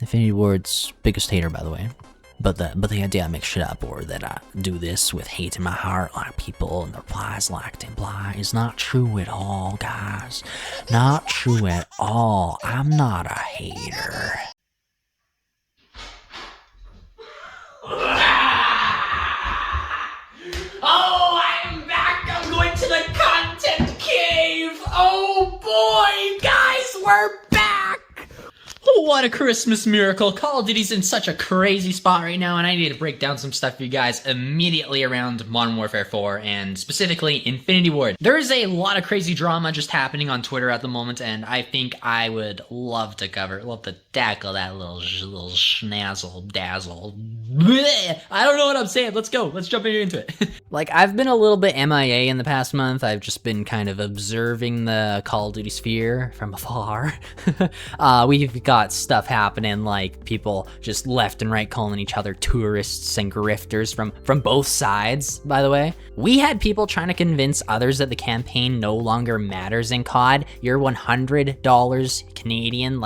Infinity Ward's biggest hater, by the way. But the idea I make shit up, or that I do this with hate in my heart like people and the replies like to imply, is not true at all, guys. Not true at all. I'm not a hater. Oh, I'm back! I'm going to the content cave! Oh boy, guys, we're back! What a Christmas miracle. Call of Duty's in such a crazy spot right now, and I need to break down some stuff for you guys immediately around Modern Warfare 4, and specifically Infinity Ward. There is a lot of crazy drama just happening on Twitter at the moment, and I think I would love to tackle that little schnazzle dazzle. Blech! I don't know what I'm saying. Let's go. Let's jump into it. Like, I've been a little bit MIA in the past month. I've just been kind of observing the Call of Duty sphere from afar. We've got stuff happening, like people just left and right calling each other tourists and grifters from both sides, by the way. We had people trying to convince others that the campaign no longer matters in COD. You're $100 Canadian,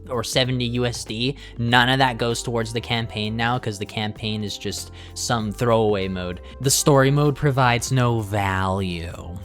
or 70 USD. None of that goes towards the campaign now, because the campaign is just some throwaway mode. The story mode provides no value.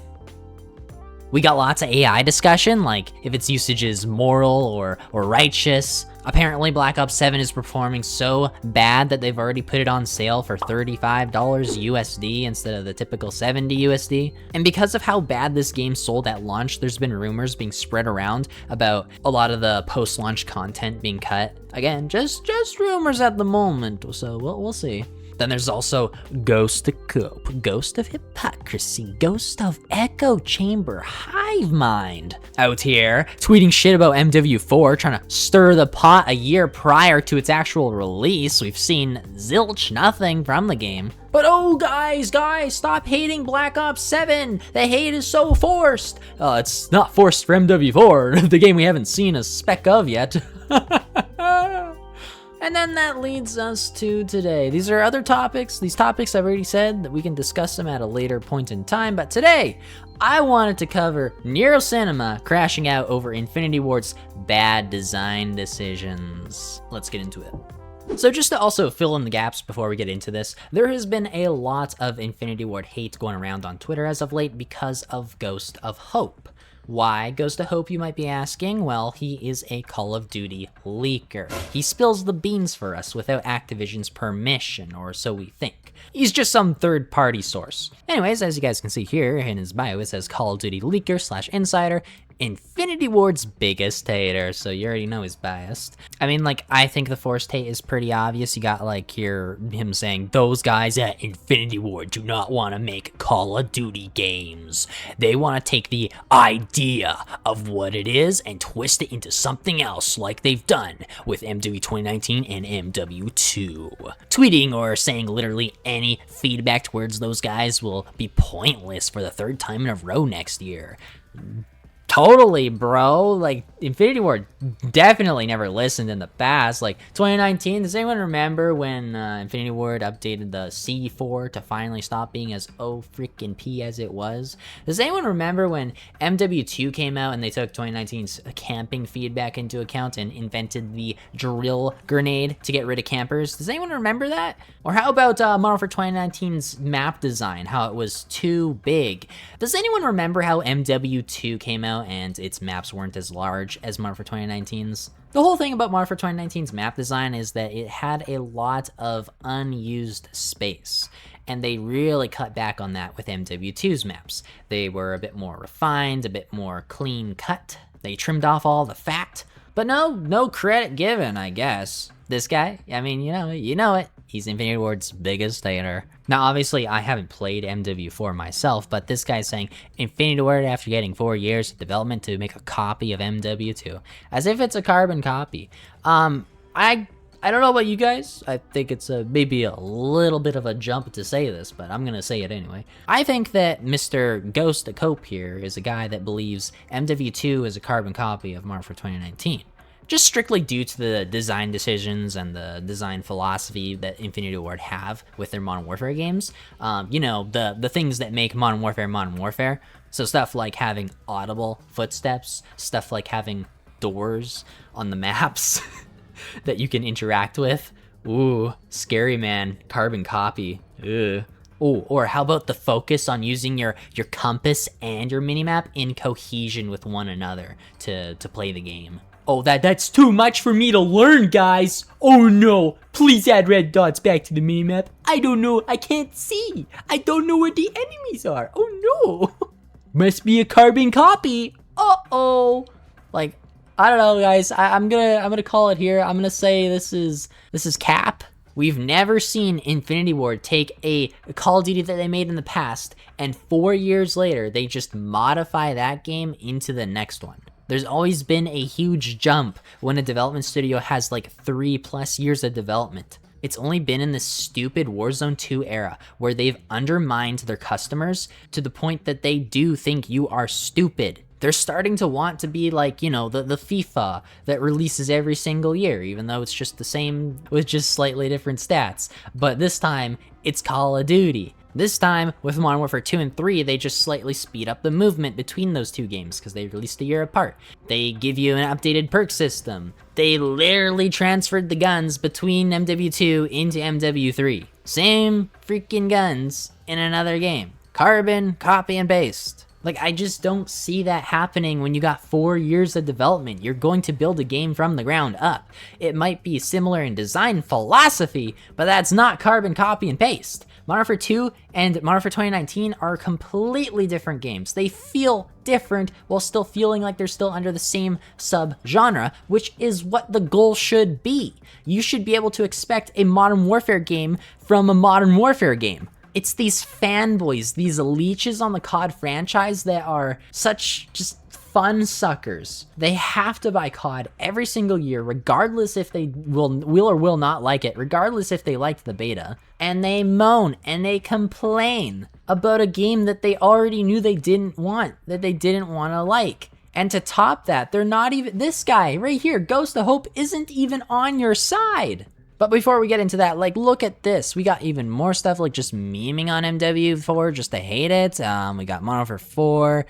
We got lots of AI discussion, like if its usage is moral or righteous. Apparently Black Ops 7 is performing so bad that they've already put it on sale for $35 USD instead of the typical 70 USD. And because of how bad this game sold at launch, there's been rumors being spread around about a lot of the post-launch content being cut. Again, just rumors at the moment, so we'll see. Then there's also GhostofHope, Ghost of Hypocrisy, Ghost of Echo Chamber, Hive Mind, out here tweeting shit about MW4, trying to stir the pot a year prior to its actual release. We've seen zilch nothing from the game. But oh guys, stop hating Black Ops 7. The hate is so forced. It's not forced for MW4, the game we haven't seen a speck of yet. And then that leads us to today. These are other topics. These topics I've already said that we can discuss them at a later point in time. But today, I wanted to cover Nero Cinema crashing out over Infinity Ward's bad design decisions. Let's get into it. So just to also fill in the gaps before we get into this, there has been a lot of Infinity Ward hate going around on Twitter as of late because of GhostofHope. Why GhostofHope, you might be asking? Well, he is a Call of Duty leaker. He spills the beans for us without Activision's permission, or so we think. He's just some third-party source. Anyways, as you guys can see here in his bio, it says Call of Duty leaker / insider, Infinity Ward's biggest hater, so you already know he's biased. I mean, I think the forced hate is pretty obvious. You got, him saying, those guys at Infinity Ward do not want to make Call of Duty games. They want to take the idea of what it is and twist it into something else, like they've done with MWIII 2019 and MW2. Tweeting or saying literally any feedback towards those guys will be pointless for the third time in a row next year. Totally, bro. Infinity Ward definitely never listened in the past. 2019, does anyone remember when Infinity Ward updated the C4 to finally stop being as freaking P as it was? Does anyone remember when MW2 came out and they took 2019's camping feedback into account and invented the drill grenade to get rid of campers? Does anyone remember that? Or how about Modern Warfare 2019's map design, how it was too big? Does anyone remember how MW2 came out and its maps weren't as large as Modern Warfare 2019's? The whole thing about Modern Warfare 2019's map design is that it had a lot of unused space, and they really cut back on that with MW2's maps. They were a bit more refined, a bit more clean cut. They trimmed off all the fat, but no credit given, I guess. This guy, I mean, you know it. He's Infinity Ward's biggest hater. Now, obviously, I haven't played MW4 myself, but this guy's saying Infinity Ward after getting 4 years of development to make a copy of MW2, as if it's a carbon copy. I don't know about you guys. I think it's maybe a little bit of a jump to say this, but I'm gonna say it anyway. I think that Mr. GhostofHope here is a guy that believes MW2 is a carbon copy of Modern Warfare 2019. Just strictly due to the design decisions and the design philosophy that Infinity Ward have with their Modern Warfare games. The things that make Modern Warfare. So stuff like having audible footsteps, stuff like having doors on the maps. that you can interact with. Ooh, scary, man. Carbon copy. Ugh. Oh, or how about the focus on using your compass and your minimap in cohesion with one another to play the game? Oh, that's too much for me to learn, guys. Oh no, please add red dots back to the minimap. I don't know, I can't see. I don't know where the enemies are. Oh no. Must be a carbon copy. Uh-oh. Like, I don't know, guys. I'm gonna call it here. I'm gonna say this is cap. We've never seen Infinity Ward take a Call of Duty that they made in the past, and 4 years later, they just modify that game into the next one. There's always been a huge jump when a development studio has like 3+ years of development. It's only been in this stupid Warzone 2 era where they've undermined their customers to the point that they do think you are stupid. They're starting to want to be like, you know, the FIFA that releases every single year, even though it's just the same with just slightly different stats. But this time, it's Call of Duty. This time, with Modern Warfare 2 and 3, they just slightly speed up the movement between those two games because they released a year apart. They give you an updated perk system. They literally transferred the guns between MW2 into MW3. Same freaking guns in another game. Carbon, copy, and paste. Like, I just don't see that happening when you got 4 years of development. You're going to build a game from the ground up. It might be similar in design philosophy, but that's not carbon copy and paste. Modern Warfare 2 and Modern Warfare 2019 are completely different games. They feel different while still feeling like they're still under the same sub-genre, which is what the goal should be. You should be able to expect a Modern Warfare game from a Modern Warfare game. It's these fanboys, these leeches on the COD franchise that are such just fun suckers. They have to buy COD every single year, regardless if they will or will not like it, regardless if they liked the beta. And they moan and they complain about a game that they already knew they didn't want, that they didn't want to like. And to top that, they're not even, this guy right here, Gunsmith, isn't even on your side. But before we get into that, like, look at this. We got even more stuff, like just memeing on MW4 just to hate it. We got Modern Warfare 4.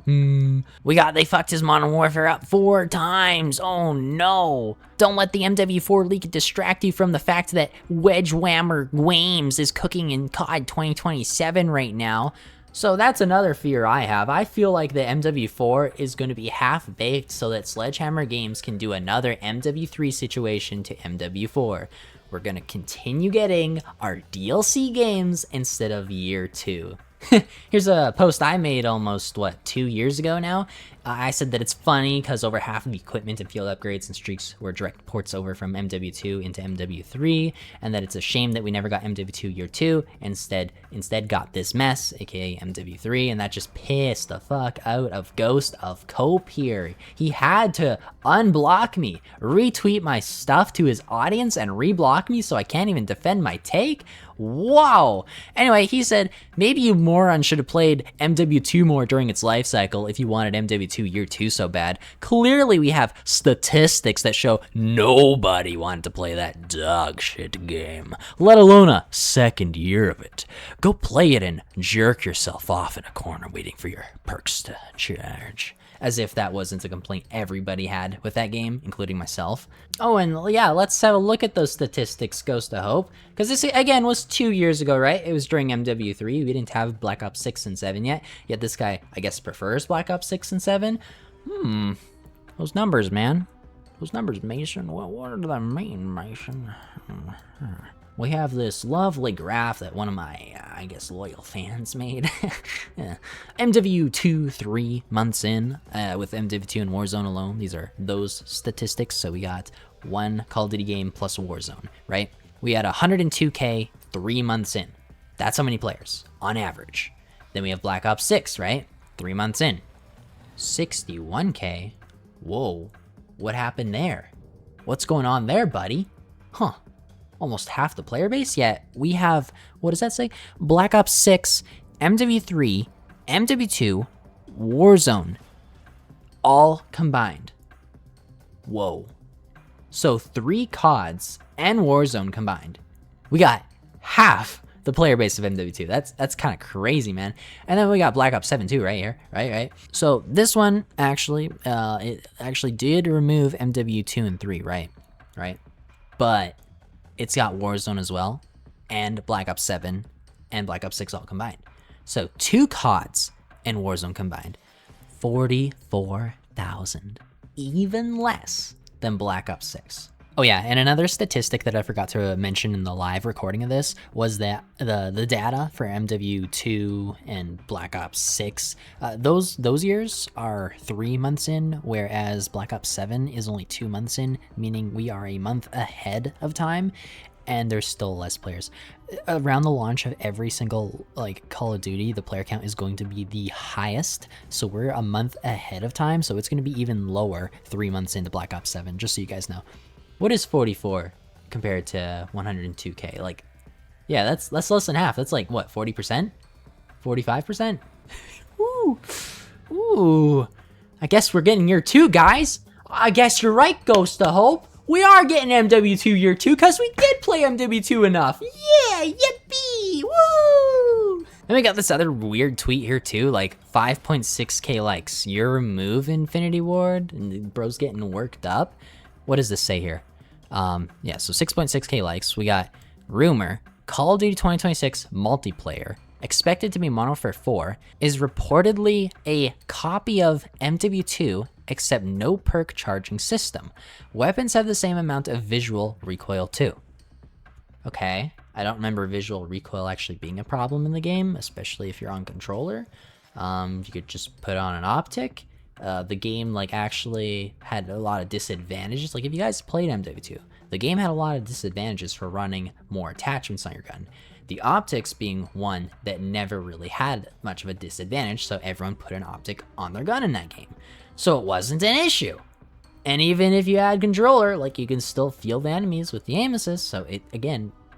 They fucked his Modern Warfare up 4 times. Oh no. Don't let the MW4 leak distract you from the fact that Wedge Whammer Wames is cooking in COD 2027 right now. So that's another fear I have. I feel like the MW4 is going to be half-baked so that Sledgehammer Games can do another MW3 situation to MW4. We're going to continue getting our DLC games instead of year 2. Here's a post I made almost, 2 years ago now? I said that it's funny because over half of the equipment and field upgrades and streaks were direct ports over from MW2 into MW3, and that it's a shame that we never got MW2 year 2, instead got this mess, aka MW3, and that just pissed the fuck out of GhostofHope here. He had to unblock me, retweet my stuff to his audience, and reblock me so I can't even defend my take? Wow! Anyway, he said, maybe you morons should have played MW2 more during its life cycle if you wanted MW2 year 2 so bad. Clearly we have statistics that show nobody wanted to play that dog shit game, let alone a second year of it. Go play it and jerk yourself off in a corner waiting for your perks to charge. As if that wasn't a complaint everybody had with that game, including myself. Oh, and yeah, let's have a look at those statistics, Gunsmith. Because this, again, was 2 years ago, right? It was during MW3. We didn't have Black Ops 6 and 7 yet. Yet this guy, I guess, prefers Black Ops 6 and 7. Those numbers, man. Those numbers, Mason. What do they mean, Mason? We have this lovely graph that one of my, I guess, loyal fans made. Yeah. MW2 3 months in, with MW2 and Warzone alone. These are those statistics. So we got one Call of Duty game plus Warzone, right? We had 102K 3 months in. That's how many players, on average. Then we have Black Ops 6, right? 3 months in. 61K? Whoa, what happened there? What's going on there, buddy? Huh. Almost half the player base, yet we have, what does that say? Black Ops 6, MW3, MW2, Warzone, all combined. Whoa. So 3 CODs and Warzone combined. We got half the player base of MW2. That's kind of crazy, man. And then we got Black Ops 7 too, right here, right? So this one actually, it actually did remove MW2 and 3, right? right? But it's got Warzone as well, and Black Ops 7, and Black Ops 6 all combined. So 2 CODs and Warzone combined, 44,000, even less than Black Ops 6. Oh yeah, and another statistic that I forgot to mention in the live recording of this was that the data for MW2 and Black Ops 6, those years are 3 months in, whereas Black Ops 7 is only 2 months in, meaning we are a month ahead of time, and there's still less players. Around the launch of every single like Call of Duty, the player count is going to be the highest, so we're a month ahead of time, so it's going to be even lower 3 months into Black Ops 7, just so you guys know. What is 44 compared to 102K? Like, yeah, that's less than half. That's like, what, 40%? 45%? Ooh. Ooh. I guess we're getting year 2, guys. I guess you're right, GhostofHope. We are getting MW2 year 2 because we did play MW2 enough. Yeah, yippee, woo! Then we got this other weird tweet here too, like 5.6K likes. You remove Infinity Ward, and the bro's getting worked up. What does this say here? Yeah, so 6.6K likes. We got rumor, Call of Duty 2026 multiplayer, expected to be Modern Warfare 4, is reportedly a copy of MW2, except no perk charging system. Weapons have the same amount of visual recoil too. Okay, I don't remember visual recoil actually being a problem in the game, especially if you're on controller. You could just put on an optic. The game like actually had a lot of disadvantages. Like if you guys played MW2, the game had a lot of disadvantages for running more attachments on your gun. The optics being one that never really had much of a disadvantage, so everyone put an optic on their gun in that game. So it wasn't an issue. And even if you add controller, like you can still feel the enemies with the aim assist, so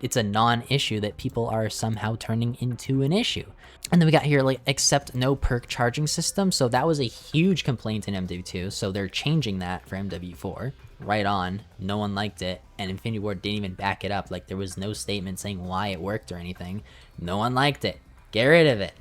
it's a non-issue that people are somehow turning into an issue. And then we got here, like, accept no perk charging system. So that was a huge complaint in MW2. So they're changing that for MW4. Right on. No one liked it. And Infinity Ward didn't even back it up. Like, there was no statement saying why it worked or anything. No one liked it. Get rid of it.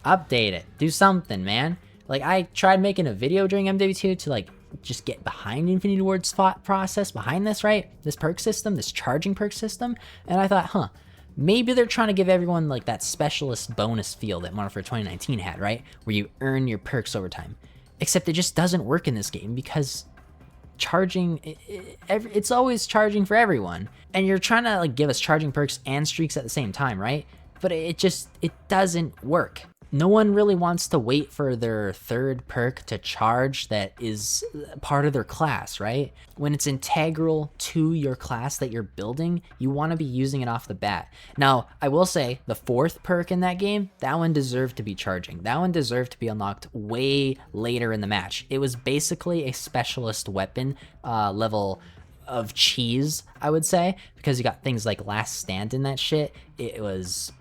Update it. Do something, man. Like, I tried making a video during MW2 to, like, just get behind Infinity Ward's thought process behind this, right? This perk system, this charging perk system. And I thought, maybe they're trying to give everyone like that specialist bonus feel that Modern Warfare 2019 had, right? Where you earn your perks over time. Except it just doesn't work in this game because charging, it's always charging for everyone. And you're trying to like give us charging perks and streaks at the same time, right? But it doesn't work. No one really wants to wait for their third perk to charge that is part of their class, right? When it's integral to your class that you're building, you want to be using it off the bat. Now, I will say the 4th perk in that game, that one deserved to be charging. That one deserved to be unlocked way later in the match. It was basically a specialist weapon level of cheese, I would say, because you got things like Last Stand in that shit. It was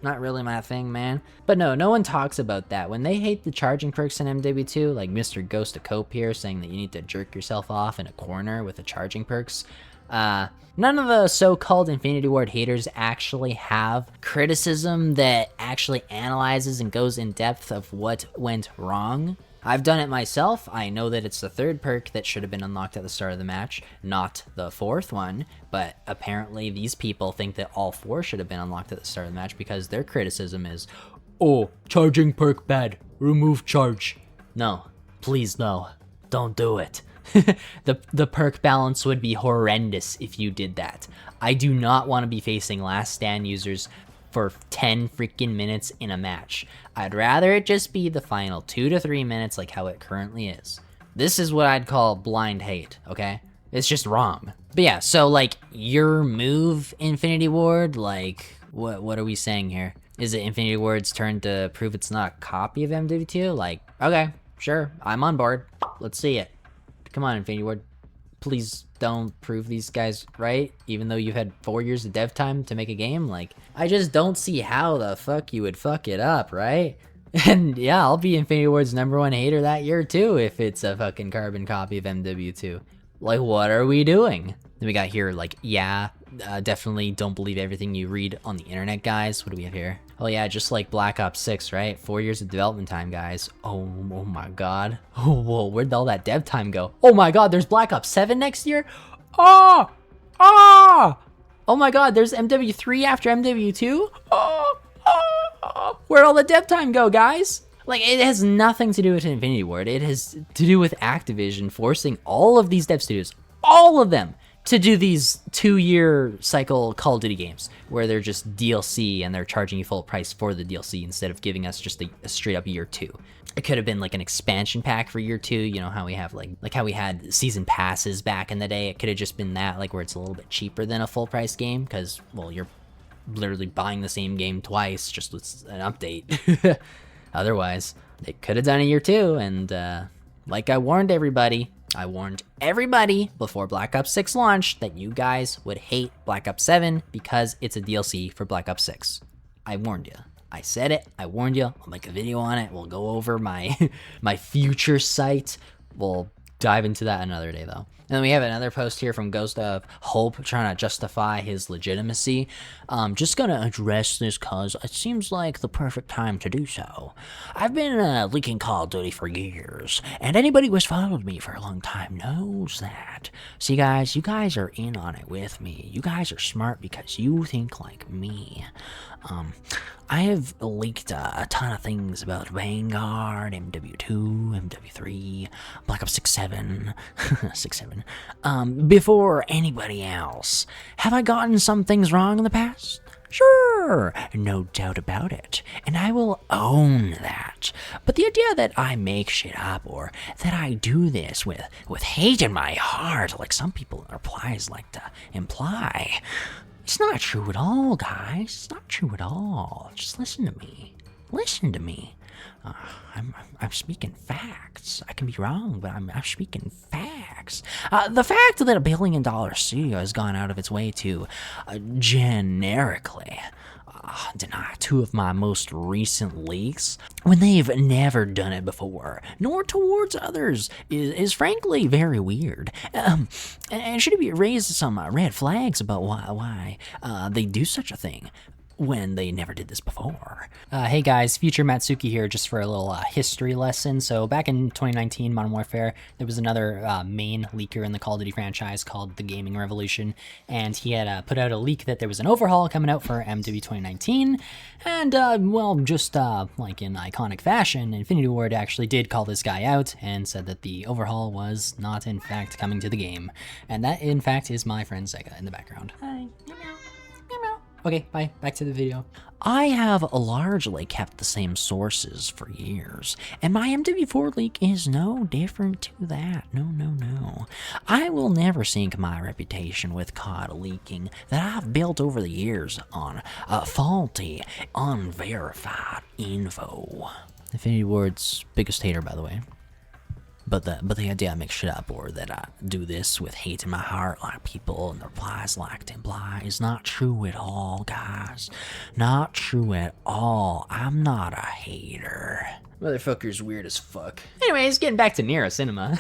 not really my thing, man. But no one talks about that. When they hate the charging perks in MW2, like Mr. GhostofHope here saying that you need to jerk yourself off in a corner with the charging perks, none of the so-called Infinity Ward haters actually have criticism that actually analyzes and goes in depth of what went wrong. I've done it myself. I know that it's the 3rd perk that should have been unlocked at the start of the match, not the 4th one, but apparently these people think that all 4 should have been unlocked at the start of the match because their criticism is, oh, charging perk bad, remove charge. No, please no, don't do it. The perk balance would be horrendous if you did that. I do not want to be facing Last Stand users for 10 freaking minutes in a match. I'd rather it just be the final 2 to 3 minutes like how it currently is. This is what I'd call blind hate, okay? It's just wrong. But yeah, so like your move, Infinity Ward, like what are we saying here? Is it Infinity Ward's turn to prove it's not a copy of MW2? Like, okay, sure, I'm on board. Let's see it. Come on, Infinity Ward. Please don't prove these guys right, even though you've had 4 years of dev time to make a game. Like, I just don't see how the fuck you would fuck it up, right? And yeah, I'll be Infinity Ward's #1 hater that year too if it's a fucking carbon copy of MW2. Like, what are we doing? Then we got here, like, yeah, definitely don't believe everything you read on the internet, guys. What do we have here? Oh yeah, just like Black Ops 6, right? 4 years of development time, guys. Oh my god. Oh, whoa, where'd all that dev time go? Oh my god, there's Black Ops 7 next year? Oh! Oh! Oh my god, there's MW3 after MW2? Oh! Where'd all the dev time go, guys? Like, it has nothing to do with Infinity Ward. It has to do with Activision forcing all of these dev studios, all of them, to do these 2-year cycle Call of Duty games where they're just DLC and they're charging you full price for the DLC instead of giving us just a straight up year 2. It could have been like an expansion pack for year 2, you know how we have like how we had season passes back in the day. It could have just been that, like where it's a little bit cheaper than a full price game because, well, you're literally buying the same game twice just with an update. Otherwise, they could have done a year 2, and like I warned everybody before Black Ops 6 launched that you guys would hate Black Ops 7 because it's a DLC for Black Ops 6. I warned you. I said it. I warned you. I'll make a video on it. We'll go over my my future site. We'll dive into that another day, though. And then we have another post here from GhostofHope trying to justify his legitimacy. Just gonna address this cause it seems like the perfect time to do so. I've been leaking Call of Duty for years, and anybody who has followed me for a long time knows that. See guys, you guys are in on it with me. You guys are smart because you think like me. I have leaked a ton of things about Vanguard, MW2, MW3, Black Ops 6-7, 6-7, before anybody else. Have I gotten some things wrong in the past? Sure, no doubt about it, and I will own that. But the idea that I make shit up or that I do this with hate in my heart, like some people in replies like to imply, it's not true at all, guys. It's not true at all. Just listen to me. Listen to me. I'm speaking facts. I can be wrong, but I'm speaking facts. The fact that $1 billion studio has gone out of its way to generically deny 2 of my most recent leaks when they've never done it before, nor towards others, is frankly very weird. And should be raised some red flags about why they do such a thing when they never did this before. Hey guys, future Mattsuki here just for a little history lesson. So back in 2019 Modern Warfare, there was another main leaker in the Call of Duty franchise called The Gaming Revolution, and he had put out a leak that there was an overhaul coming out for MW 2019, and well, just like in iconic fashion, Infinity Ward actually did call this guy out and said that the overhaul was not in fact coming to the game, and that in fact is my friend Sega in the background. Hi. Okay, bye. Back to the video. I have largely kept the same sources for years, and my MW4 leak is no different to that. No. I will never sink my reputation with COD leaking that I've built over the years on faulty, unverified info. Infinity Ward's biggest hater, by the way. But the idea I make shit up or that I do this with hate in my heart like people and the replies like to imply is not true at all, guys. Not true at all. I'm not a hater. Motherfucker's weird as fuck. Anyways, getting back to Nero Cinema.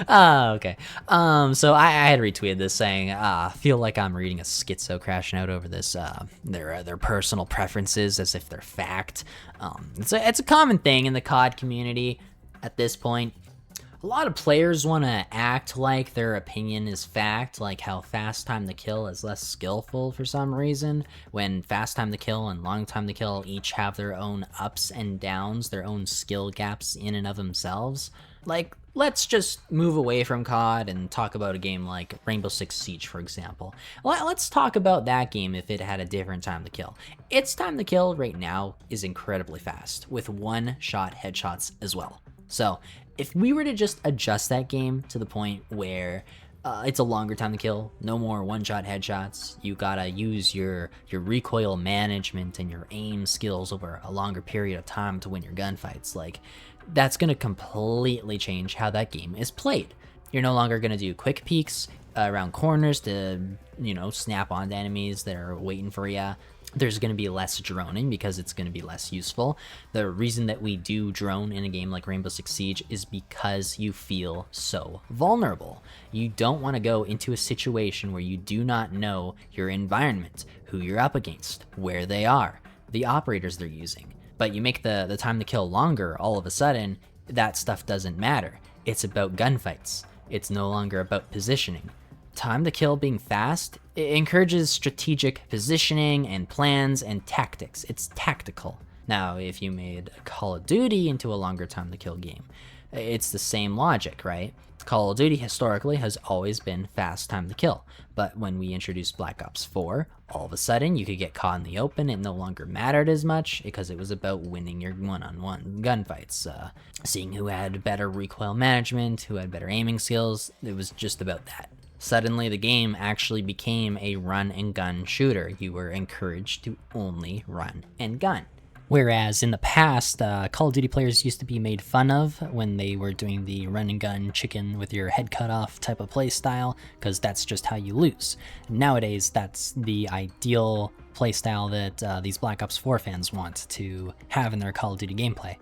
Okay. So I had retweeted this saying, feel like I'm reading a schizo crashing out over this, their personal preferences as if they're fact. It's a common thing in the COD community at this point. A lot of players want to act like their opinion is fact, like how fast time to kill is less skillful for some reason, when fast time to kill and long time to kill each have their own ups and downs, their own skill gaps in and of themselves. Like, let's just move away from COD and talk about a game like Rainbow Six Siege, for example. Let's talk about that game if it had a different time to kill. Its time to kill right now is incredibly fast, with one-shot headshots as well. So, if we were to just adjust that game to the point where it's a longer time to kill, no more one-shot headshots, you gotta use your recoil management and your aim skills over a longer period of time to win your gunfights, like, that's gonna completely change how that game is played. You're no longer gonna do quick peeks around corners to, you know, snap onto enemies that are waiting for ya. There's going to be less droning because it's going to be less useful. The reason that we do drone in a game like Rainbow Six Siege is because you feel so vulnerable. You don't want to go into a situation where you do not know your environment, who you're up against, where they are. the operators they're using. But you make the time to kill longer, all of a sudden, that stuff doesn't matter. It's about gunfights. It's no longer about positioning. Time to kill being fast, it encourages strategic positioning and plans and tactics. It's tactical. Now, if you made Call of Duty into a longer time to kill game, it's the same logic, right? Call of Duty historically has always been fast time to kill, but when we introduced Black Ops 4, all of a sudden you could get caught in the open. It no longer mattered as much because it was about winning your one-on-one gunfights, seeing who had better recoil management, who had better aiming skills. It was just about that. Suddenly the game actually became a run and gun shooter. You were encouraged to only run and gun. Whereas in the past, Call of Duty players used to be made fun of when they were doing the run and gun chicken with your head cut off type of play style, because that's just how you lose. Nowadays, that's the ideal play style that these Black Ops 4 fans want to have in their Call of Duty gameplay.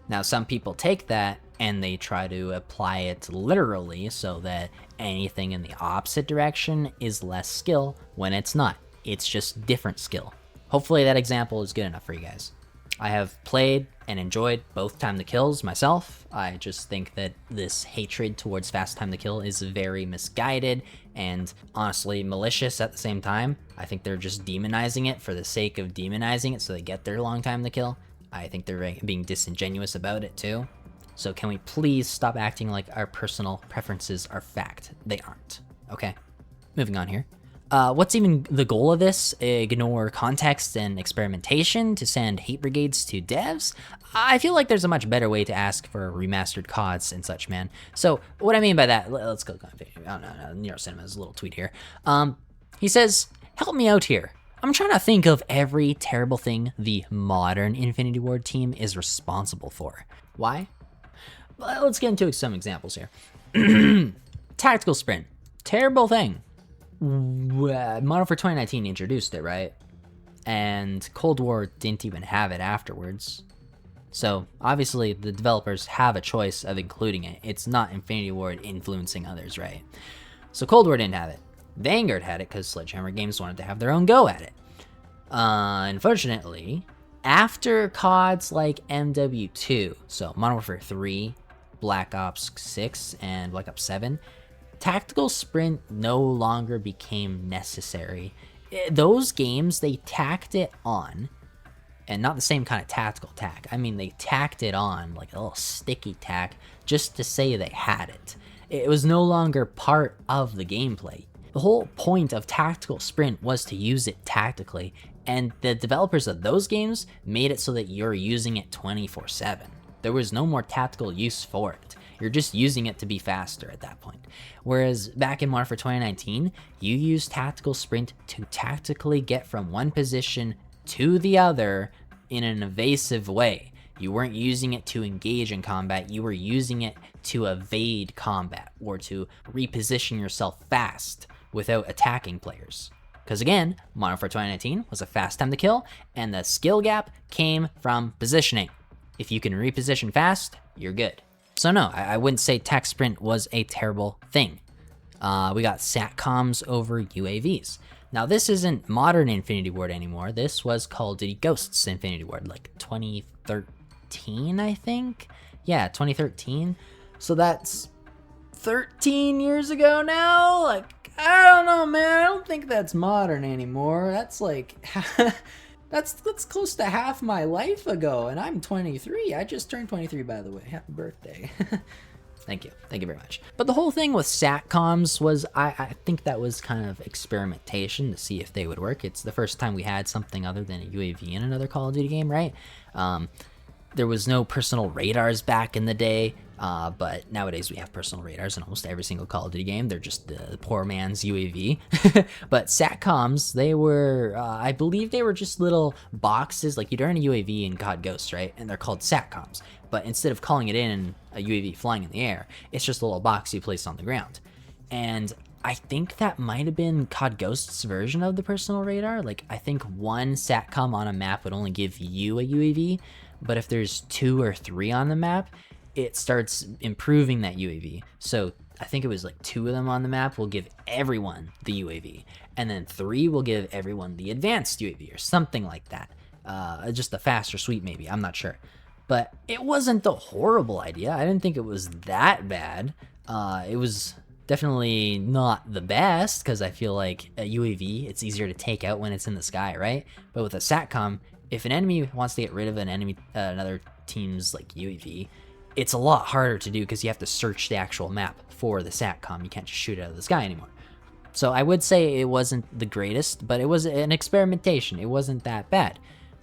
Now, some people take that and they try to apply it literally so that anything in the opposite direction is less skill when it's not. It's just different skill. Hopefully that example is good enough for you guys. I have played and enjoyed both time to kills myself. I just think that this hatred towards fast time to kill is very misguided and honestly malicious at the same time. I think they're just demonizing it for the sake of demonizing it so they get their long time to kill. I think they're being disingenuous about it too. So can we please stop acting like our personal preferences are fact? They aren't. Okay, moving on here. What's even the goal of this? Ignore context and experimentation to send hate brigades to devs? I feel like there's a much better way to ask for remastered CODs and such, man. So what I mean by that, let's go. Oh, no, Nero Cinema's little tweet here. He says, help me out here. I'm trying to think of every terrible thing the modern Infinity Ward team is responsible for. Why? Well, let's get into some examples here. Tactical Sprint. Terrible thing. Modern Warfare 2019 introduced it, right? And Cold War didn't even have it afterwards. So obviously the developers have a choice of including it. It's not Infinity Ward influencing others, right? So Cold War didn't have it. Vanguard had it because Sledgehammer Games wanted to have their own go at it. Unfortunately, after CODs like MW2, so Modern Warfare 3, Black Ops 6, and Black Ops 7, Tactical Sprint no longer became necessary. Those games, they tacked it on, and not the same kind of tactical tack. I mean, they tacked it on like a little sticky tack just to say they had it. It was no longer part of the gameplay. The whole point of Tactical Sprint was to use it tactically, and the developers of those games made it so that you're using it 24/7. There was no more tactical use for it. You're just using it to be faster at that point. Whereas back in Modern Warfare 2019, you used Tactical Sprint to tactically get from one position to the other in an evasive way. You weren't using it to engage in combat, you were using it to evade combat or to reposition yourself fast without attacking players. Because again, Modern Warfare 2019 was a fast time to kill, and the skill gap came from positioning. If you can reposition fast, you're good. So no, I wouldn't say Tac Sprint was a terrible thing. We got SATCOMs over UAVs. Now this isn't modern Infinity Ward anymore. This was Call of Duty Ghosts Infinity Ward, like 2013, I think? Yeah, 2013. So that's 13 years ago now? Like, I don't know, man. I don't think that's modern anymore. That's like... That's close to half my life ago, and I'm 23. I just turned 23, by the way. Happy birthday. Thank you very much. But the whole thing with SATCOMs was, I think that was kind of experimentation to see if they would work. It's the first time we had something other than a UAV in another Call of Duty game, right? There was no personal radars back in the day, but nowadays we have personal radars in almost every single Call of Duty game. They're just the poor man's UAV. But SATCOMs, they were, I believe they were just little boxes, like you'd earn a UAV in COD Ghosts, right? And they're called SATCOMs. But instead of calling it in a UAV flying in the air, it's just a little box you place on the ground. And I think that might have been COD Ghosts' version of the personal radar. Like, I think one SATCOM on a map would only give you a UAV, but if there's 2 or 3 on the map, it starts improving that UAV. So I think it was like 2 of them on the map will give everyone the UAV, and then 3 will give everyone the advanced UAV or something like that. just a faster sweep maybe, I'm not sure. But it wasn't a horrible idea. I didn't think it was that bad. It was definitely not the best, because I feel like a UAV, it's easier to take out when it's in the sky, right? But with a SATCOM, if an enemy wants to get rid of another team's like UAV, it's a lot harder to do because you have to search the actual map for the SATCOM. You can't just shoot it out of the sky anymore. So I would say it wasn't the greatest, but it was an experimentation. It wasn't that bad.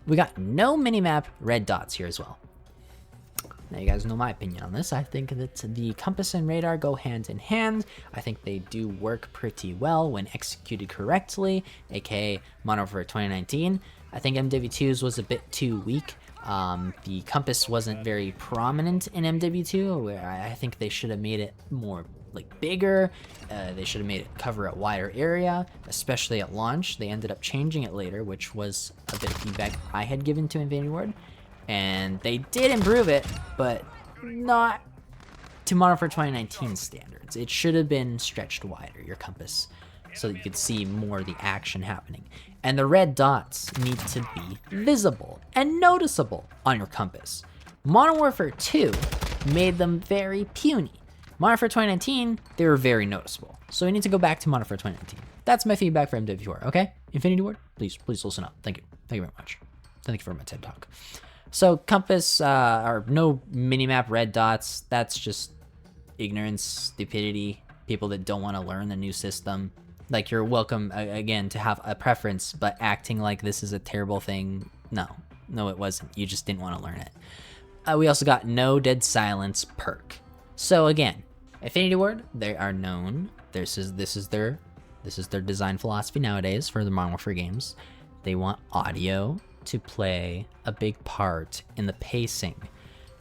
We got no minimap red dots here as well. Now you guys know my opinion on this. I think that the compass and radar go hand in hand. I think they do work pretty well when executed correctly, aka Modern Warfare 2019. I think MW2's was a bit too weak. The compass wasn't very prominent in MW2, where I think they should have made it more like bigger. They should have made it cover a wider area, especially at launch. They ended up changing it later, which was a bit of feedback I had given to Infinity Ward. And they did improve it, but not to Modern Warfare 2019 standards. It should have been stretched wider, your compass, so that you could see more of the action happening. And the red dots need to be visible and noticeable on your compass. Modern Warfare 2 made them very puny. Modern Warfare 2019, they were very noticeable. So we need to go back to Modern Warfare 2019. That's my feedback for MW4, okay? Infinity Ward, please listen up. Thank you. Thank you very much. Thank you for my TED Talk. So compass, or no minimap red dots, that's just ignorance, stupidity, people that don't want to learn the new system. Like, you're welcome, again, to have a preference, but acting like this is a terrible thing, no, it wasn't. You just didn't want to learn it. We also got no dead silence perk. So again, Infinity Ward, they are known. This is their design philosophy nowadays for the Modern Warfare games. They want audio to play a big part in the pacing,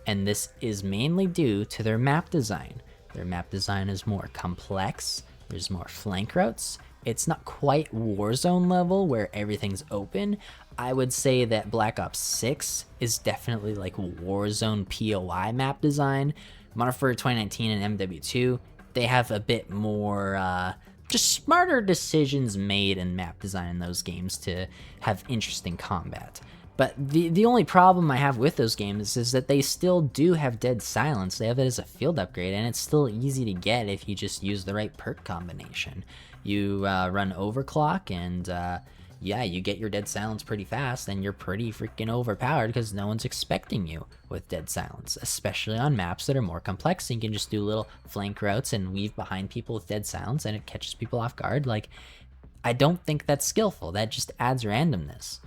and this is mainly due to their map design. Their map design is more complex. There's more flank routes. It's not quite Warzone level where everything's open. I would say that Black Ops 6 is definitely like Warzone POI map design. Modern Warfare 2019 and MW2, they have a bit more just smarter decisions made in map design in those games to have interesting combat. But the only problem I have with those games is that they still do have dead silence. They have it as a field upgrade, and it's still easy to get if you just use the right perk combination. You run overclock, and yeah, you get your dead silence pretty fast, and you're pretty freaking overpowered because no one's expecting you with dead silence, especially on maps that are more complex. So you can just do little flank routes and weave behind people with dead silence, and it catches people off guard. Like, I don't think that's skillful. That just adds randomness.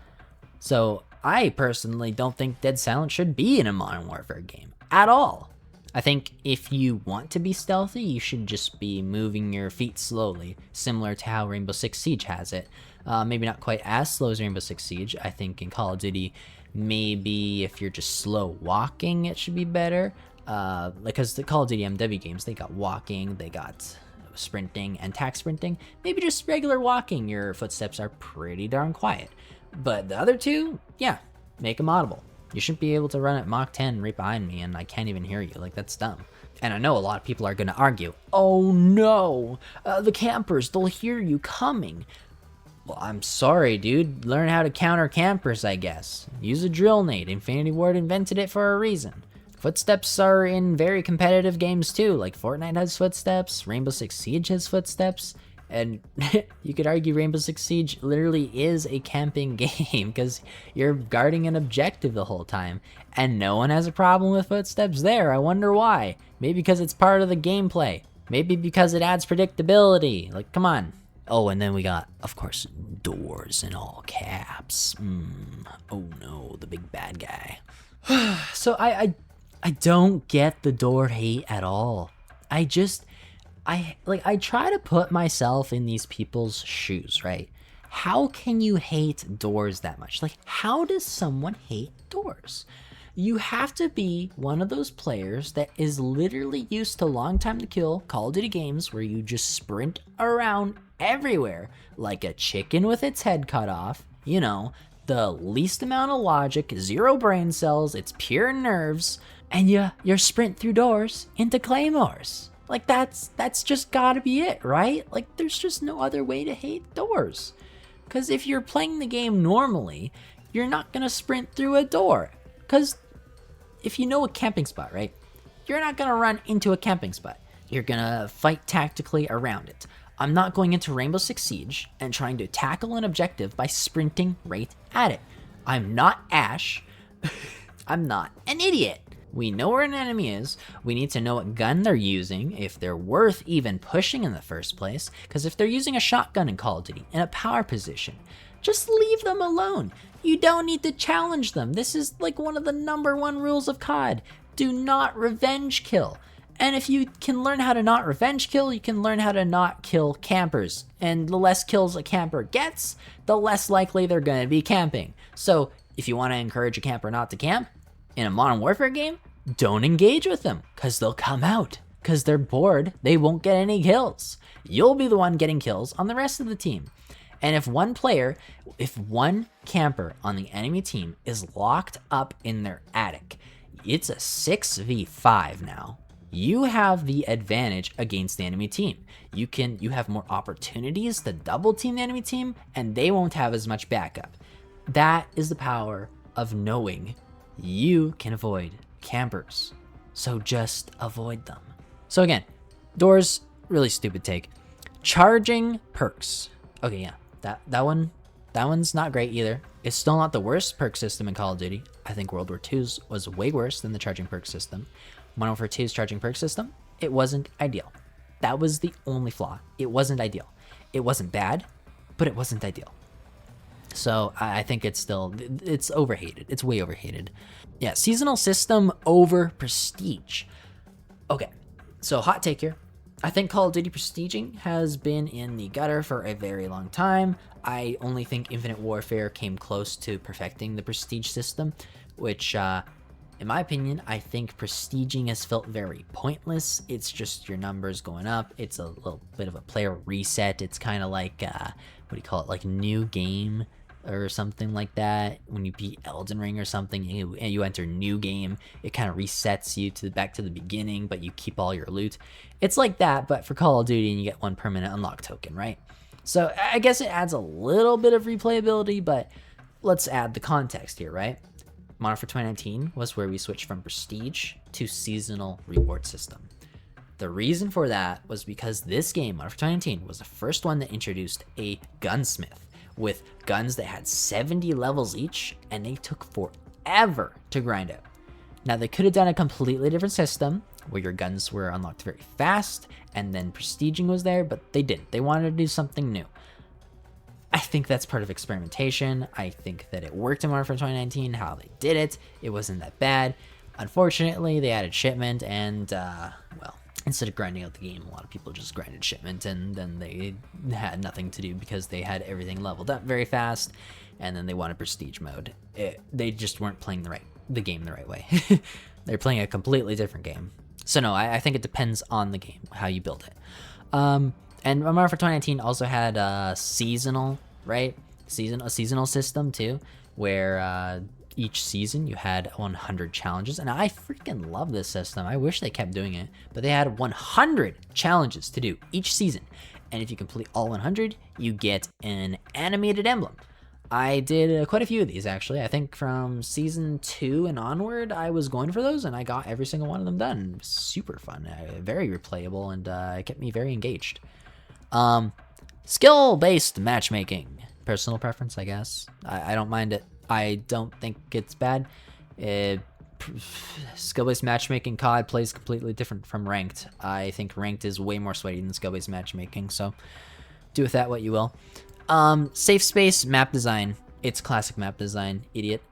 So I personally don't think dead silence should be in a Modern Warfare game at all. I think if you want to be stealthy, you should just be moving your feet slowly, similar to how Rainbow Six Siege has it. Maybe not quite as slow as Rainbow Six Siege. I think in Call of Duty, maybe if you're just slow walking, it should be better. Because the Call of Duty MW games, they got walking, they got sprinting and tac sprinting. Maybe just regular walking, your footsteps are pretty darn quiet. But the other two, yeah, make them audible. You shouldn't be able to run at Mach 10 right behind me and I can't even hear you. Like, that's dumb. And I know a lot of people are going to argue, oh no, the campers, they'll hear you coming. Well, I'm sorry, dude. Learn how to counter campers, I guess. Use a drill nade. Infinity Ward invented it for a reason. Footsteps are in very competitive games too. Like Fortnite has footsteps, Rainbow Six Siege has footsteps. And you could argue Rainbow Six Siege literally is a camping game because you're guarding an objective the whole time. And no one has a problem with footsteps there. I wonder why. Maybe because it's part of the gameplay. Maybe because it adds predictability. Like, come on. Oh, and then we got, of course, doors in all caps. Oh no, the big bad guy. So I don't get the door hate at all. I try to put myself in these people's shoes, right? How can you hate doors that much? Like, how does someone hate doors? You have to be one of those players that is literally used to long time to kill Call of Duty games where you just sprint around everywhere like a chicken with its head cut off. You know, the least amount of logic, zero brain cells, it's pure nerves, and you sprint through doors into claymores. Like, that's just gotta be it, right? Like, there's just no other way to hate doors. Because if you're playing the game normally, you're not gonna sprint through a door. Because if you know a camping spot, right, you're not gonna run into a camping spot. You're gonna fight tactically around it. I'm not going into Rainbow Six Siege and trying to tackle an objective by sprinting right at it. I'm not Ash. I'm not an idiot. We know where an enemy is. We need to know what gun they're using, if they're worth even pushing in the first place. Because if they're using a shotgun in Call of Duty in a power position, just leave them alone. You don't need to challenge them. This is like one of the #1 rules of COD. Do not revenge kill. And if you can learn how to not revenge kill, you can learn how to not kill campers. And the less kills a camper gets, the less likely they're going to be camping. So if you want to encourage a camper not to camp in a Modern Warfare game, don't engage with them, because they'll come out. Because they're bored, they won't get any kills. You'll be the one getting kills on the rest of the team. And if one camper on the enemy team is locked up in their attic, it's a 6v5 now. You have the advantage against the enemy team. You have more opportunities to double team the enemy team, and they won't have as much backup. That is the power of knowing you can avoid campers. So just avoid them. So again, doors, really stupid take. Charging perks. Okay, yeah, that one's not great either. It's still not the worst perk system in Call of Duty. I think World War II's was way worse than the charging perk system. Modern Warfare 2's charging perk system, it wasn't ideal. That was the only flaw. It wasn't ideal. It wasn't bad, but it wasn't ideal. So I think it's overhated. It's way overhated. Yeah, seasonal system over prestige. Okay, so hot take here. I think Call of Duty prestiging has been in the gutter for a very long time. I only think Infinite Warfare came close to perfecting the prestige system, which, in my opinion, I think prestiging has felt very pointless. It's just your numbers going up. It's a little bit of a player reset. It's kind of like, like new game or something like that. When you beat Elden Ring or something, you enter new game, it kind of resets you back to the beginning, but you keep all your loot. It's like that, but for Call of Duty, and you get one permanent unlock token, right? So I guess it adds a little bit of replayability, but let's add the context here, right? Modern Warfare 2019 was where we switched from prestige to seasonal reward system. The reason for that was because this game, Modern Warfare 2019, was the first one that introduced a gunsmith with guns that had 70 levels each, and they took forever to grind out. Now, they could have done a completely different system where your guns were unlocked very fast and then prestiging was there, but they didn't. They wanted to do something new. I think that's part of experimentation. I think that it worked in Modern Warfare 2019, how they did it. It wasn't that bad. Unfortunately, they added shipment, and, instead of grinding out the game, a lot of people just grinded shipment, and then they had nothing to do because they had everything leveled up very fast, and then they wanted prestige mode. They just weren't playing the game the right way. They're playing a completely different game. So no, I think it depends on the game, how you build it. And Modern Warfare 2019 also had seasonal, right? A seasonal system too, where each season you had 100 challenges, and I freaking love this system. I wish they kept doing it, but they had 100 challenges to do each season, and if you complete all 100, you get an animated emblem. I did quite a few of these, actually. I think from season 2 and onward, I was going for those, and I got every single one of them done. It was super fun, very replayable, and it kept me very engaged. Skill-based matchmaking. Personal preference, I guess. I don't mind it. I don't think it's bad. Skill-based matchmaking COD plays completely different from ranked. I think ranked is way more sweaty than skill-based matchmaking, so do with that what you will. Safe space map design. It's classic map design, idiot.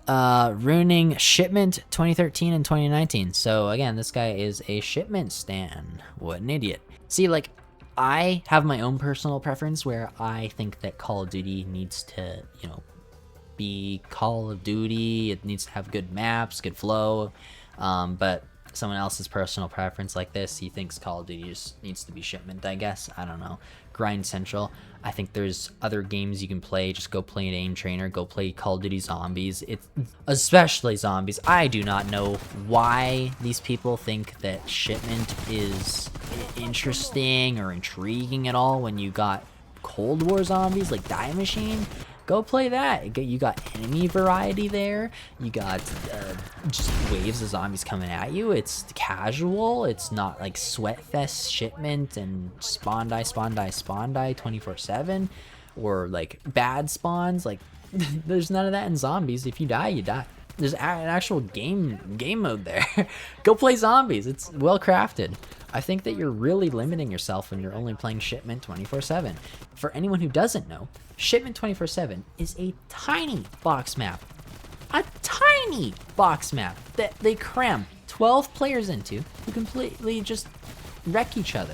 Ruining Shipment 2013 and 2019. So again, this guy is a Shipment stan. What an idiot. See, like, I have my own personal preference where I think that Call of Duty needs to, be Call of Duty. It needs to have good maps, good flow. But someone else's personal preference like this, he thinks Call of Duty just needs to be Shipment, I guess. I don't know. Grind Central. I think there's other games you can play. Just go play an aim trainer. Go play Call of Duty Zombies. It's especially Zombies. I do not know why these people think that Shipment is interesting or intriguing at all when you got Cold War zombies like Die Machine. Go play that. You got enemy variety there. You got just waves of zombies coming at you. It's casual. It's not like Sweatfest, Shipment, and spawn die 24/7, or like bad spawns. Like there's none of that in zombies. If you die, you die. There's an actual game mode there. Go play zombies. It's well crafted. I think that you're really limiting yourself when you're only playing Shipment 24/7. For anyone who doesn't know, Shipment 24/7 is a tiny box map. A tiny box map that they cram 12 players into who completely just wreck each other.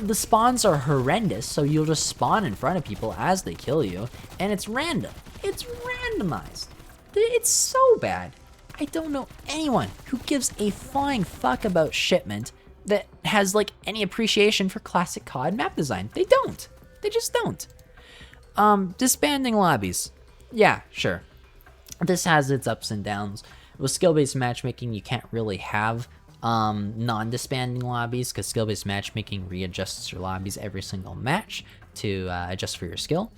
The spawns are horrendous, so you'll just spawn in front of people as they kill you, and it's random. It's randomized. It's so bad. I don't know anyone who gives a flying fuck about Shipment that has like any appreciation for classic COD map design. They don't. They just don't. Disbanding Lobbies. Yeah, sure. This has its ups and downs. With skill-based matchmaking, you can't really have non-disbanding lobbies, because skill-based matchmaking readjusts your lobbies every single match to adjust for your skill.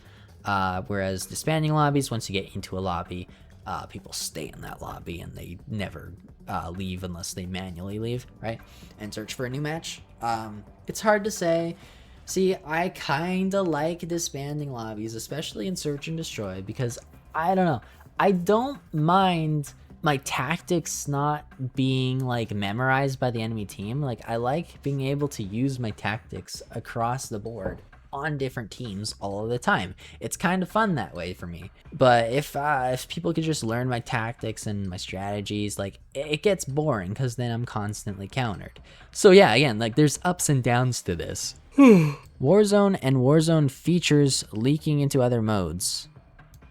Whereas disbanding lobbies, once you get into a lobby, people stay in that lobby and they never leave unless they manually leave, right? And search for a new match. It's hard to say. See, I kind of like disbanding lobbies, especially in Search and Destroy, because I don't know. I don't mind my tactics not being like memorized by the enemy team. Like, I like being able to use my tactics across the board on different teams all of the time. It's kind of fun that way for me. But if people could just learn my tactics and my strategies, like, it gets boring because then I'm constantly countered. So yeah, again, like, there's ups and downs to this. Warzone and Warzone features leaking into other modes.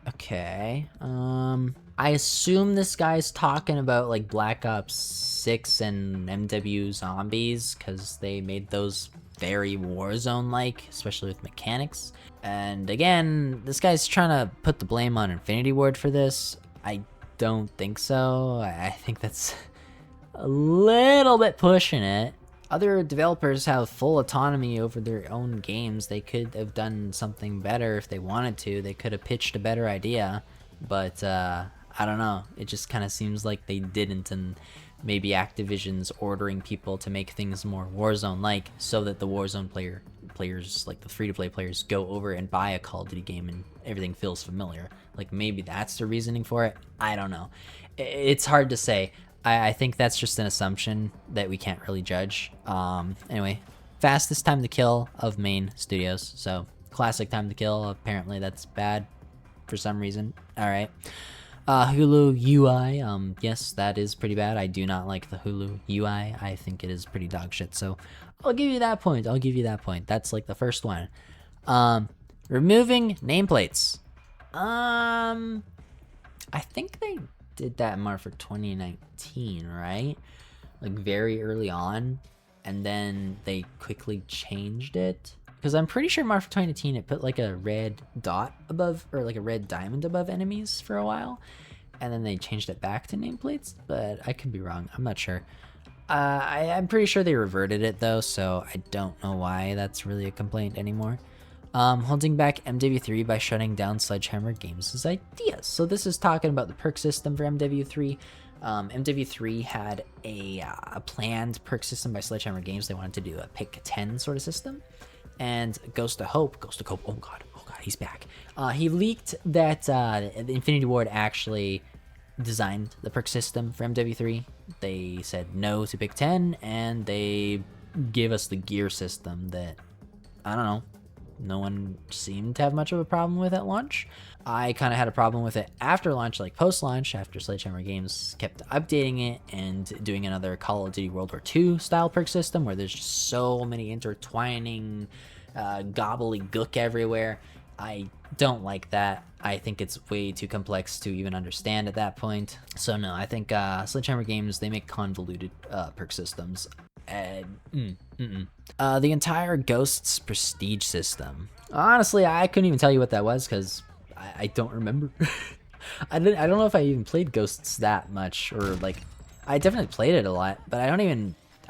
Okay. I assume this guy's talking about like Black Ops 6 and MW Zombies, because they made those very Warzone-like, especially with mechanics. And again, this guy's trying to put the blame on Infinity Ward for this. I don't think so. I think that's a little bit pushing it. Other developers have full autonomy over their own games. They could have done something better if they wanted to. They could have pitched a better idea, but I don't know. It just kind of seems like they didn't, and maybe Activision's ordering people to make things more Warzone-like so that the Warzone players, like the free-to-play players, go over and buy a Call of Duty game and everything feels familiar. Like, maybe that's the reasoning for it. I don't know. It's hard to say. I think that's just an assumption that we can't really judge. Anyway, fastest time to kill of main studios. So, classic time to kill. Apparently that's bad for some reason. All right. Hulu UI, yes, that is pretty bad. I do not like the Hulu UI. I think it is pretty dog shit. So I'll give you that point. That's like the first one. Removing nameplates. I think they did that more for 2019, right? Like very early on, and then they quickly changed it. Because I'm pretty sure March 2019 it put like a red dot above, or like a red diamond above enemies for a while, and then they changed it back to nameplates, but I could be wrong. I'm not sure. I'm pretty sure they reverted it though, so I don't know why that's really a complaint anymore. Holding back MW3 by shutting down Sledgehammer Games' ideas. So this is talking about the perk system for MW3. MW3 had a planned perk system by Sledgehammer Games. They wanted to do a pick 10 sort of system. And GhostofHope, oh god, he's back. He leaked that the Infinity Ward actually designed the perk system for MW3. They said no to pick 10, and they gave us the gear system that, I don't know, no one seemed to have much of a problem with at launch. I kind of had a problem with it after launch, like post-launch, after Sledgehammer Games kept updating it and doing another Call of Duty World War II style perk system where there's just so many intertwining gobbledygook everywhere. I don't like that. I think it's way too complex to even understand at that point. So no, I think Sledgehammer Games, they make convoluted perk systems. The entire Ghost's prestige system. Honestly, I couldn't even tell you what that was because I don't remember. I don't know if I even played Ghosts that much, or like, I definitely played it a lot, but I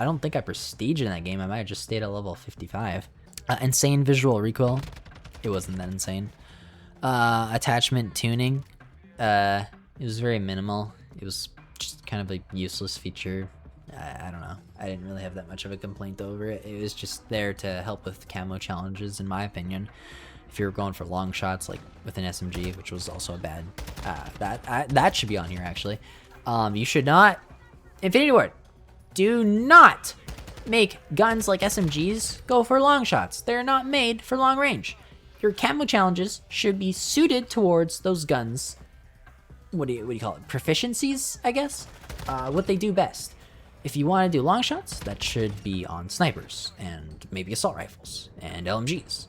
don't think I prestiged in that game. I might have just stayed at level 55. Insane visual recoil. It wasn't that insane. Attachment tuning. It was very minimal. It was just kind of a useless feature. I don't know. I didn't really have that much of a complaint over it. It was just there to help with camo challenges, in my opinion. If you're going for long shots, like with an SMG, which was also a bad, that should be on here actually. You should not, Infinity Ward, do not make guns like SMGs go for long shots. They're not made for long range. Your camo challenges should be suited towards those guns. What do you call it? Proficiencies, I guess. What they do best. If you want to do long shots, that should be on snipers and maybe assault rifles and LMGs.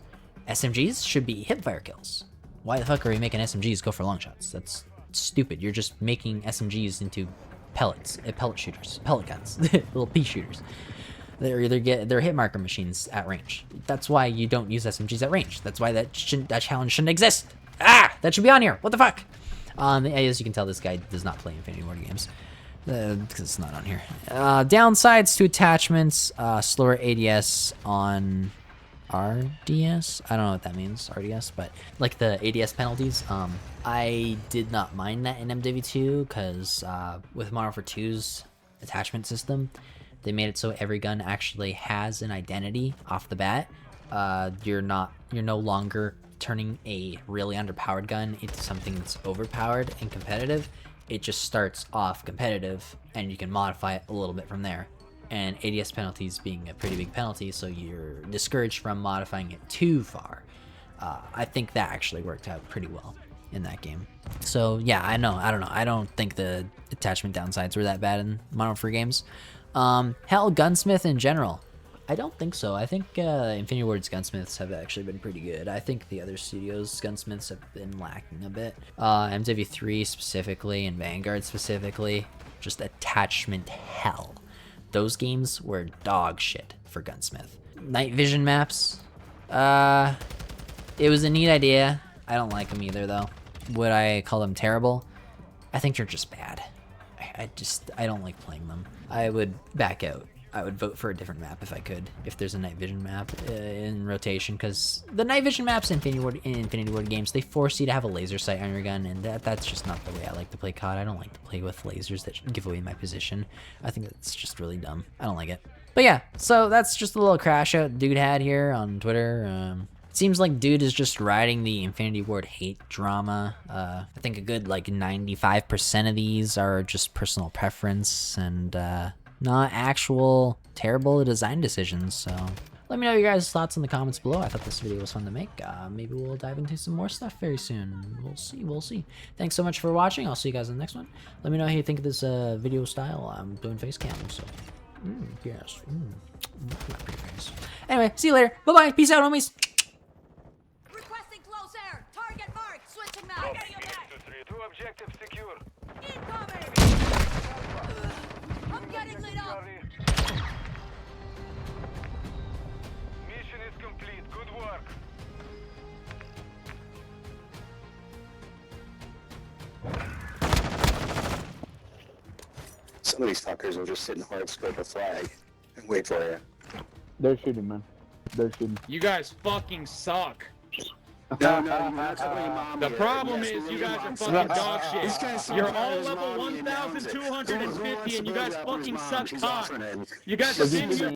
SMGs should be hipfire kills. Why the fuck are we making SMGs go for long shots? That's stupid. You're just making SMGs into pellets, pellet shooters, pellet guns, little pea shooters. They're hit marker machines at range. That's why you don't use SMGs at range. That's why that challenge shouldn't exist. That should be on here. What the fuck? As you can tell, this guy does not play Infinity Ward games. Because it's not on here. Downsides to attachments, slower ADS on RDS. I don't know what that means, RDS, but like the ADS penalties. I did not mind that in MW2 because with Modern Warfare 2's attachment system, they made it so every gun actually has an identity off the bat. You're no longer turning a really underpowered gun into something that's overpowered and competitive. It just starts off competitive and you can modify it a little bit from there. And ADS penalties being a pretty big penalty, so you're discouraged from modifying it too far. I think that actually worked out pretty well in that game. So yeah, I don't know. I don't think the attachment downsides were that bad in Modern Warfare games. Hell, Gunsmith in general. I don't think so. I think Infinity Ward's gunsmiths have actually been pretty good. I think the other studios' gunsmiths have been lacking a bit. MW3 specifically and Vanguard specifically, just attachment hell. Those games were dog shit for gunsmith. Night vision maps, it was a neat idea. I don't like them either though. Would I call them terrible? I think they're just bad. I don't like playing them. I would back out. I would vote for a different map if I could, if there's a night vision map in rotation, because the night vision maps in Infinity Ward games, they force you to have a laser sight on your gun, and that's just not the way I like to play COD. I don't like to play with lasers that give away my position. I think that's just really dumb. I don't like it. But yeah, so that's just a little crash out dude had here on Twitter. It seems like dude is just riding the Infinity Ward hate drama. I think a good like 95% of these are just personal preference and not actual terrible design decisions. So let me know your guys' thoughts in the comments below. I thought this video was fun to make. Maybe we'll dive into some more stuff very soon. We'll see. Thanks so much for watching. I'll see you guys in the next one. Let me know how you think of this video style. I'm doing face cam, so yes. Not pretty face. Anyway, see you later. Bye-bye. Peace out, homies. Requesting close air. Target marked. Switching map. Getting you back. Two objectives secure. Incoming. I'm getting lit up. Mission is complete. Good work. Some of these fuckers will just sit and hard scope a flag and wait for you. They're shooting, man. They're shooting. You guys fucking suck. No, that's what your mom The did. problem Yes, is what you your guys mom are said. fucking dog This guy's shit. so You're proud all of his level mom, he announced it. 1,250 and you guys Everyone wants fucking to play suck golf for his cock. mom. She's You guys offering have been here